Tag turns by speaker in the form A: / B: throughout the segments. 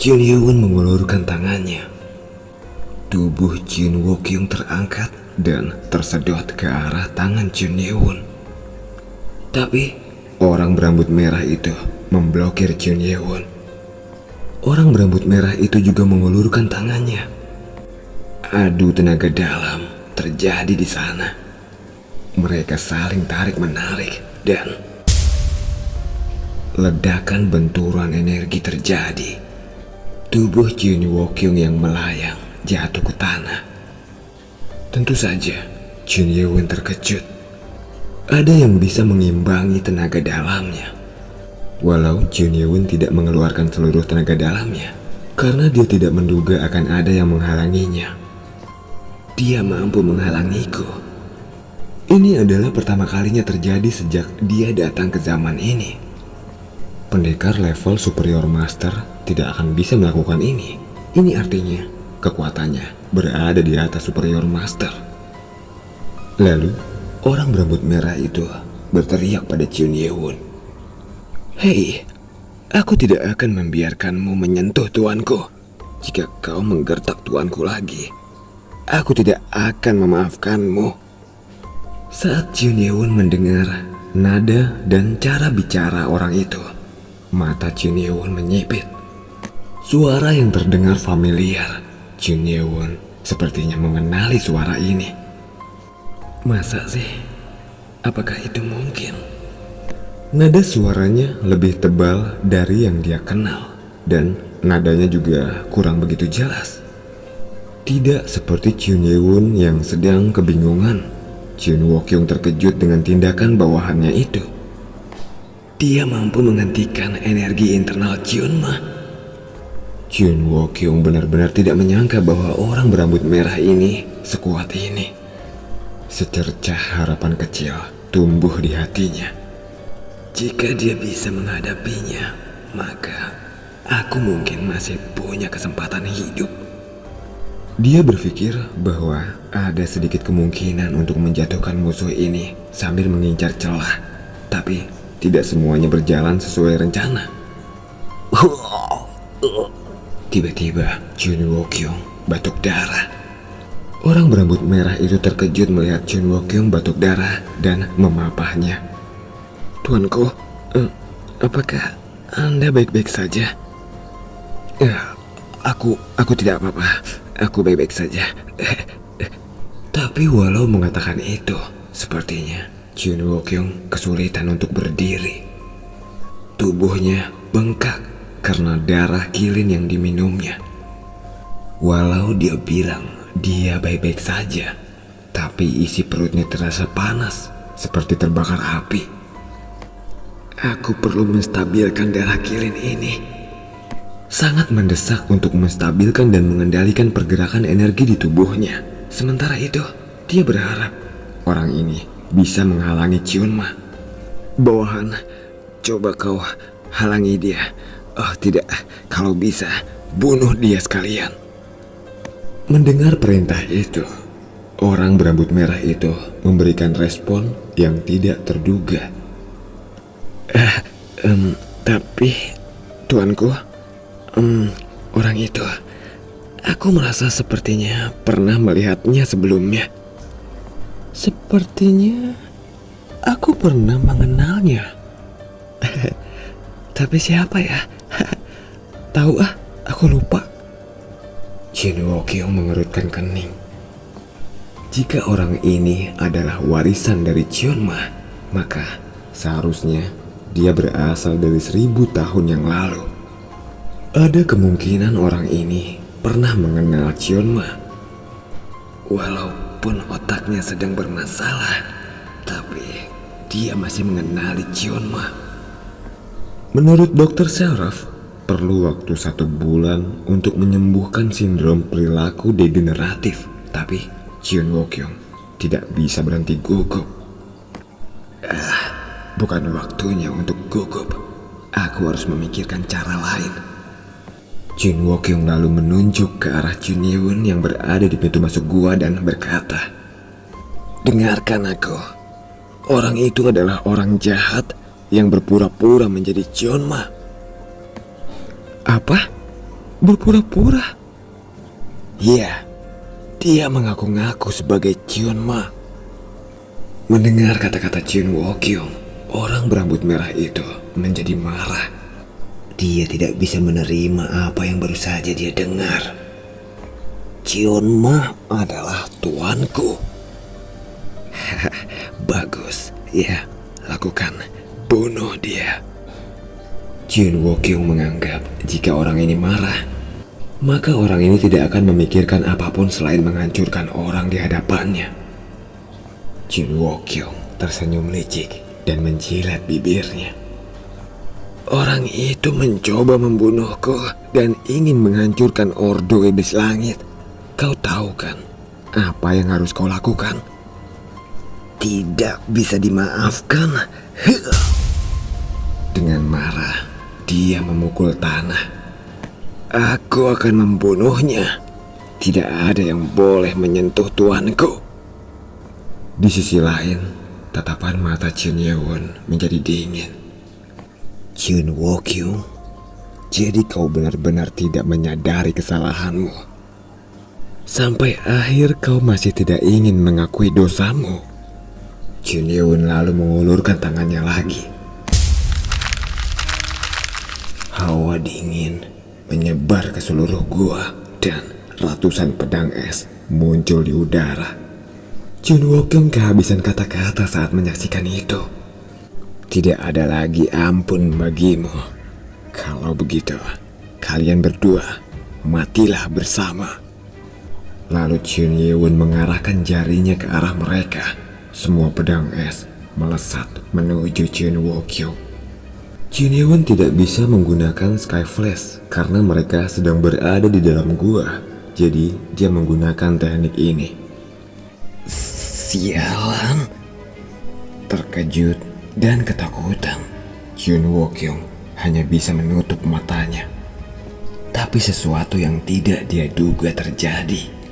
A: Jin Hyewon mengulurkan tangannya. Tubuh Jin Wokyung terangkat dan tersedot ke arah tangan Jin Hyewon. Tapi orang berambut merah itu memblokir Jin Hyewon. Orang berambut merah itu juga mengulurkan tangannya. Adu tenaga dalam terjadi di sana. Mereka saling tarik-menarik dan ledakan benturan energi terjadi. Tubuh Jin Wokyung yang melayang jatuh ke tanah. Tentu saja Jin Hyewon terkejut. Ada yang bisa mengimbangi tenaga dalamnya. Walau Jin Hyewon tidak mengeluarkan seluruh tenaga dalamnya, karena dia tidak menduga akan ada yang menghalanginya. Dia mampu menghalangiku. Ini adalah pertama kalinya terjadi sejak dia datang ke zaman ini. Pendekar level superior master tidak akan bisa melakukan ini. Ini artinya kekuatannya berada di atas superior master. Lalu orang berambut merah itu berteriak pada Jin Hyewon. "Hei, aku tidak akan membiarkanmu menyentuh tuanku. Jika kau menggertak tuanku lagi, aku tidak akan memaafkanmu." Saat Jin Hyewon mendengar nada dan cara bicara orang itu, mata Jin Hyewon menyipit. Suara yang terdengar familiar. Jin Hyewon sepertinya mengenali suara ini. Masa sih? Apakah itu mungkin? Nada suaranya lebih tebal dari yang dia kenal, dan nadanya juga kurang begitu jelas. Tidak seperti Jin Hyewon yang sedang kebingungan. Jin Wokyung terkejut dengan tindakan bawahannya itu. Dia mampu menghentikan energi internal Jeonma. Jin Wokyung benar-benar tidak menyangka bahwa orang berambut merah ini sekuat ini. Secercah harapan kecil tumbuh di hatinya. Jika dia bisa menghadapinya, maka aku mungkin masih punya kesempatan hidup. Dia berpikir bahwa ada sedikit kemungkinan untuk menjatuhkan musuh ini sambil mengincar celah. Tapi tidak semuanya berjalan sesuai rencana. Tiba-tiba Jin Wokyung batuk darah. Orang berambut merah itu terkejut melihat Jin Wokyung batuk darah dan memapahnya. "Tuanku, apakah Anda baik-baik saja?" Aku tidak apa-apa. Aku baik-baik saja." Tapi walau mengatakan itu, sepertinya Jin Wokyung kesulitan untuk berdiri. Tubuhnya bengkak karena darah kilin yang diminumnya. Walau dia bilang dia baik-baik saja, tapi isi perutnya terasa panas seperti terbakar api. Aku perlu menstabilkan darah kilin ini. Sangat mendesak untuk menstabilkan dan mengendalikan pergerakan energi di tubuhnya. Sementara itu, dia berharap orang ini bisa menghalangi Jeonma. "Bawahan, coba kau halangi dia. Oh tidak, kalau bisa, bunuh dia sekalian." Mendengar perintah itu, orang berambut merah itu memberikan respon yang tidak terduga. Tapi, tuanku, orang itu, aku merasa sepertinya pernah melihatnya sebelumnya. Sepertinya aku pernah mengenalnya. Tapi siapa ya? Tahu aku lupa. Jin Wokyung mengerutkan kening. Jika orang ini adalah warisan dari Jeonma, maka seharusnya dia berasal dari 1000 tahun yang lalu. Ada kemungkinan orang ini pernah mengenal Jeonma. Walaupun otaknya sedang bermasalah, tapi dia masih mengenali Jeonma. Menurut Dr. Seraph, perlu waktu 1 bulan untuk menyembuhkan sindrom perilaku degeneratif. Tapi Jin Wokyung tidak bisa berhenti gugup. Bukan waktunya untuk gugup. Aku harus memikirkan cara lain. Jin Wokyung lalu menunjuk ke arah Jin Hyewon yang berada di pintu masuk gua dan berkata, "Dengarkan aku. Orang itu adalah orang jahat yang berpura-pura menjadi Jeonma." "Apa? Berpura-pura? Iya, dia mengaku-ngaku sebagai Chun Ma. Mendengar kata-kata Chun Wokyung, orang berambut merah itu menjadi marah. Dia tidak bisa menerima apa yang baru saja dia dengar. Chun Ma adalah tuanku. Bagus, ya, lakukan. Bunuh dia. Chun Wokyung menganggap jika orang ini marah, maka orang ini tidak akan memikirkan apapun selain menghancurkan orang di hadapannya. Chun Wokyung tersenyum licik dan menjilat bibirnya. Orang itu mencoba membunuhku dan ingin menghancurkan Ordo Iblis Langit. Kau tahu kan apa yang harus kau lakukan? Tidak bisa dimaafkan. Dengan marah, dia memukul tanah. Aku akan membunuhnya. Tidak ada yang boleh menyentuh tuanku. Di sisi lain, tatapan mata Chun Ye-won menjadi dingin. Chun Wokyung, jadi kau benar-benar tidak menyadari kesalahanmu. Sampai akhir kau masih tidak ingin mengakui dosamu. Chun Ye-won lalu mengulurkan tangannya lagi. Hawa dingin menyebar ke seluruh gua dan ratusan pedang es muncul di udara. Chun Wokyung kehabisan kata-kata saat menyaksikan itu. Tidak ada lagi ampun bagimu. Kalau begitu, kalian berdua matilah bersama. Lalu Chun Ye-won mengarahkan jarinya ke arah mereka. Semua pedang es melesat menuju Chun Wokyung. Chun Ye-won tidak bisa menggunakan Sky Flash karena mereka sedang berada di dalam gua. Jadi dia menggunakan teknik ini. Sialan. Terkejut dan ketakutan, Chun Wokyung hanya bisa menutup matanya. Tapi sesuatu yang tidak dia duga terjadi.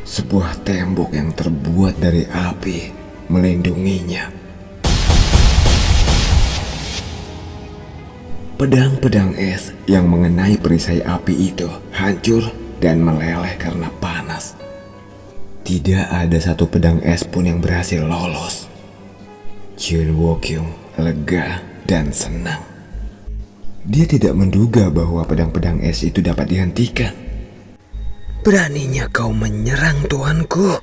A: Sebuah tembok yang terbuat dari api melindunginya. Pedang-pedang es yang mengenai perisai api itu hancur dan meleleh karena panas. Tidak ada satu pedang es pun yang berhasil lolos. Chun Wokyung lega dan senang. Dia tidak menduga bahwa pedang-pedang es itu dapat dihentikan. Beraninya kau menyerang tuanku.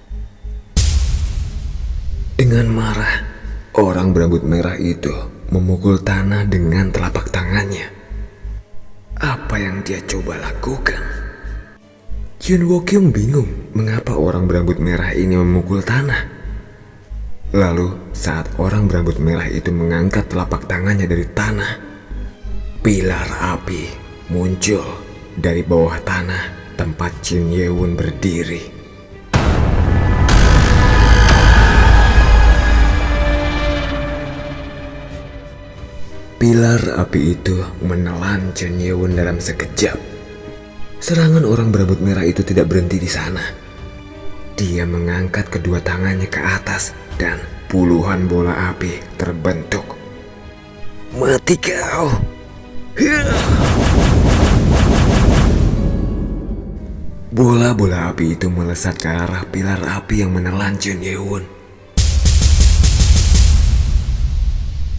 A: Dengan marah, orang berambut merah itu memukul tanah dengan telapak tangannya. Apa yang dia coba lakukan? Chun Wokyung bingung mengapa orang berambut merah ini memukul tanah. Lalu saat orang berambut merah itu mengangkat telapak tangannya dari tanah, pilar api muncul dari bawah tanah tempat Chun Ye-won berdiri. Pilar api itu menelan Chun Ye-won dalam sekejap. Serangan orang berambut merah itu tidak berhenti di sana. Dia mengangkat kedua tangannya ke atas dan puluhan bola api terbentuk. Mati kau! Bola-bola api itu melesat ke arah pilar api yang menelan Chun Ye-won.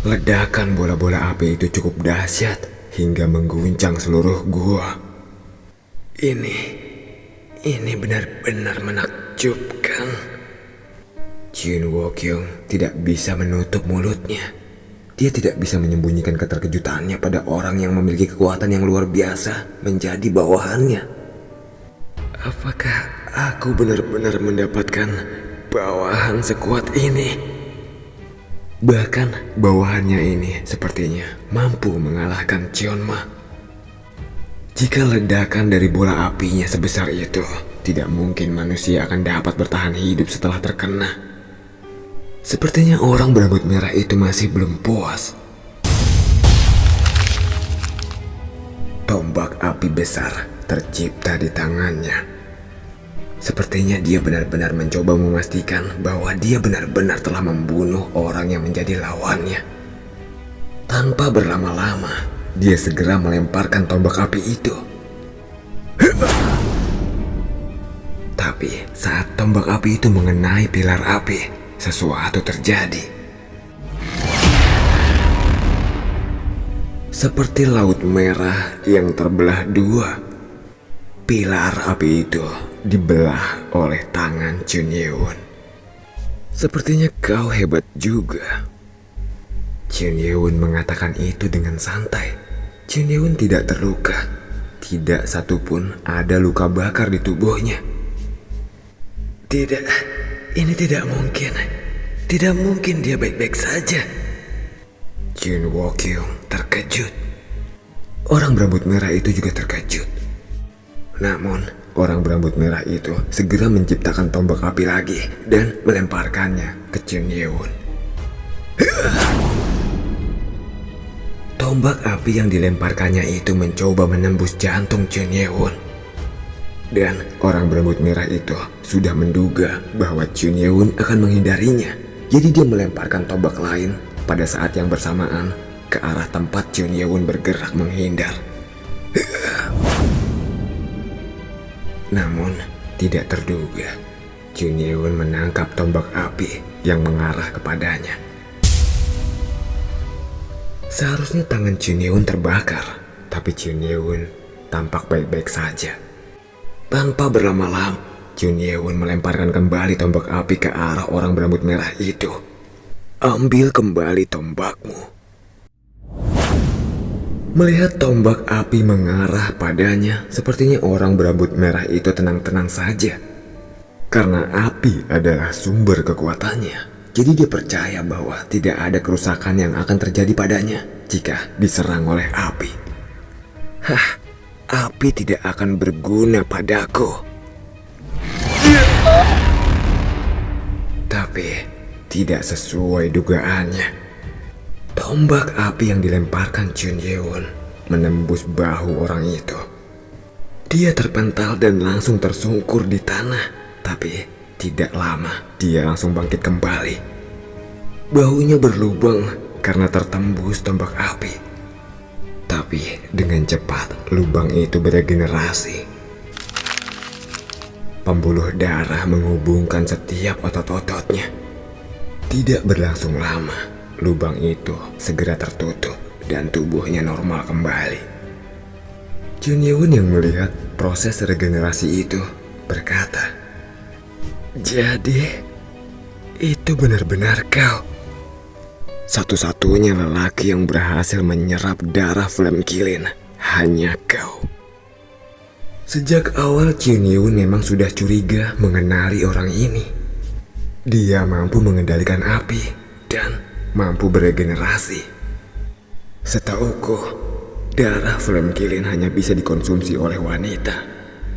A: Ledakan bola-bola api itu cukup dahsyat hingga mengguncang seluruh gua. Ini benar-benar menakjubkan. Chun Wokyung tidak bisa menutup mulutnya. Dia tidak bisa menyembunyikan keterkejutannya pada orang yang memiliki kekuatan yang luar biasa menjadi bawahannya. Apakah aku benar-benar mendapatkan bawahan sekuat ini? Bahkan bawahannya ini sepertinya mampu mengalahkan Chun Ma. Jika ledakan dari bola apinya sebesar itu, tidak mungkin manusia akan dapat bertahan hidup setelah terkena. Sepertinya orang berambut merah itu masih belum puas. Tombak api besar tercipta di tangannya. Sepertinya dia benar-benar mencoba memastikan bahwa dia benar-benar telah membunuh orang yang menjadi lawannya. Tanpa berlama-lama, dia segera melemparkan tombak api itu. Tapi saat tombak api itu mengenai pilar api, sesuatu terjadi. Seperti laut merah yang terbelah dua, pilar api itu dibelah oleh tangan Chun Ye-won. Sepertinya kau hebat juga. Chun Ye-won mengatakan itu dengan santai. Chun Ye-won tidak terluka. Tidak satupun ada luka bakar di tubuhnya. Tidak, ini tidak mungkin. Tidak mungkin dia baik-baik saja. Jun Wo-kyung terkejut. Orang berambut merah itu juga terkejut. Namun, orang berambut merah itu segera menciptakan tombak api lagi dan melemparkannya ke Chun Ye-won. Tombak api yang dilemparkannya itu mencoba menembus jantung Chun Ye-won. Dan orang berambut merah itu sudah menduga bahwa Chun Ye-won akan menghindarinya. Jadi dia melemparkan tombak lain pada saat yang bersamaan ke arah tempat Chun Ye-won bergerak menghindar. Namun tidak terduga, Chun Ye-won menangkap tombak api yang mengarah kepadanya. Seharusnya tangan Chun Ye-won terbakar, tapi Chun Ye-won tampak baik-baik saja. Tanpa berlama-lama, Chun Ye-won melemparkan kembali tombak api ke arah orang berambut merah itu. Ambil kembali tombakmu. Melihat tombak api mengarah padanya, sepertinya orang berambut merah itu tenang-tenang saja. Karena api adalah sumber kekuatannya. Jadi dia percaya bahwa tidak ada kerusakan yang akan terjadi padanya jika diserang oleh api. Hah, api tidak akan berguna padaku. Tapi tidak sesuai dugaannya. Tombak api yang dilemparkan Chun Ye-won menembus bahu orang itu. Dia terpental dan langsung tersungkur di tanah, tapi tidak lama, dia langsung bangkit kembali. Bahunya berlubang karena tertembus tombak api. Tapi dengan cepat, lubang itu beregenerasi. Pembuluh darah menghubungkan setiap otot-ototnya. Tidak berlangsung lama, lubang itu segera tertutup dan tubuhnya normal kembali. Chun Ye-won yang melihat proses regenerasi itu berkata, "Jadi, itu benar-benar kau. Satu-satunya lelaki yang berhasil menyerap darah Flame Killin, hanya kau." Sejak awal Chun Ye-won memang sudah curiga mengenali orang ini. Dia mampu mengendalikan api dan mampu beregenerasi. Setauku, darah Flame Killin hanya bisa dikonsumsi oleh wanita,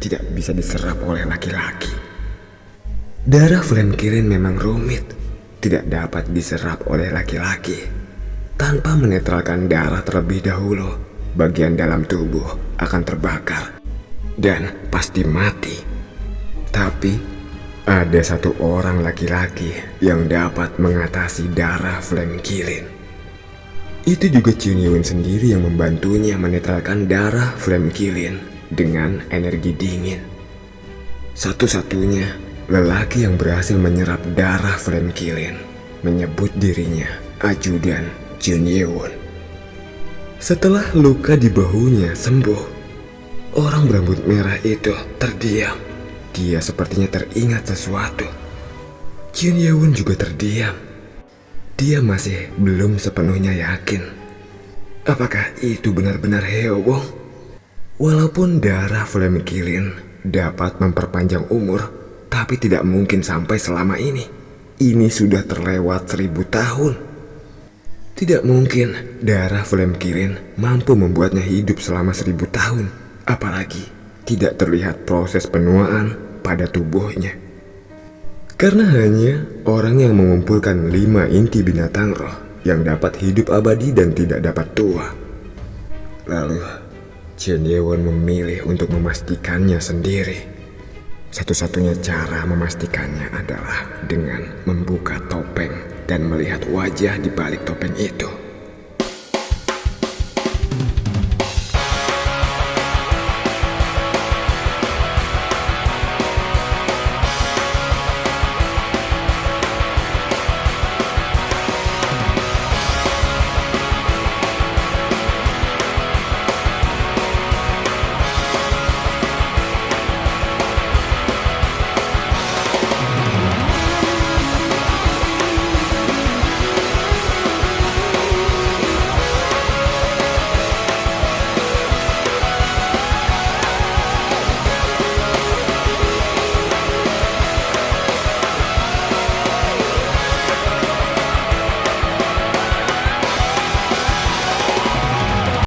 A: tidak bisa diserap oleh laki-laki. Darah Flame Killin memang rumit, tidak dapat diserap oleh laki-laki. Tanpa menetralkan darah terlebih dahulu, bagian dalam tubuh akan terbakar dan pasti mati. Tapi ada satu orang laki-laki yang dapat mengatasi darah Flame Killin. Itu juga Chun Ye-won sendiri yang membantunya menetralkan darah Flame Killin dengan energi dingin. Satu-satunya lelaki yang berhasil menyerap darah Flame Killin menyebut dirinya ajudan Chun Ye-won. Setelah luka di bahunya sembuh, orang berambut merah itu terdiam. Dia sepertinya teringat sesuatu. Chun Ye-won juga terdiam. Dia masih belum sepenuhnya yakin. Apakah itu benar-benar Hyeobong? Walaupun darah Flame Killin dapat memperpanjang umur, tapi tidak mungkin sampai selama ini. Ini sudah terlewat 1000 tahun. Tidak mungkin darah Flame Killin mampu membuatnya hidup selama 1000 tahun. Apalagi tidak terlihat proses penuaan pada tubuhnya. Karena hanya orang yang mengumpulkan 5 inti binatang roh yang dapat hidup abadi dan tidak dapat tua. Lalu Chun Ye-won memilih untuk memastikannya sendiri. Satu-satunya cara memastikannya adalah dengan membuka topeng dan melihat wajah di balik topeng itu.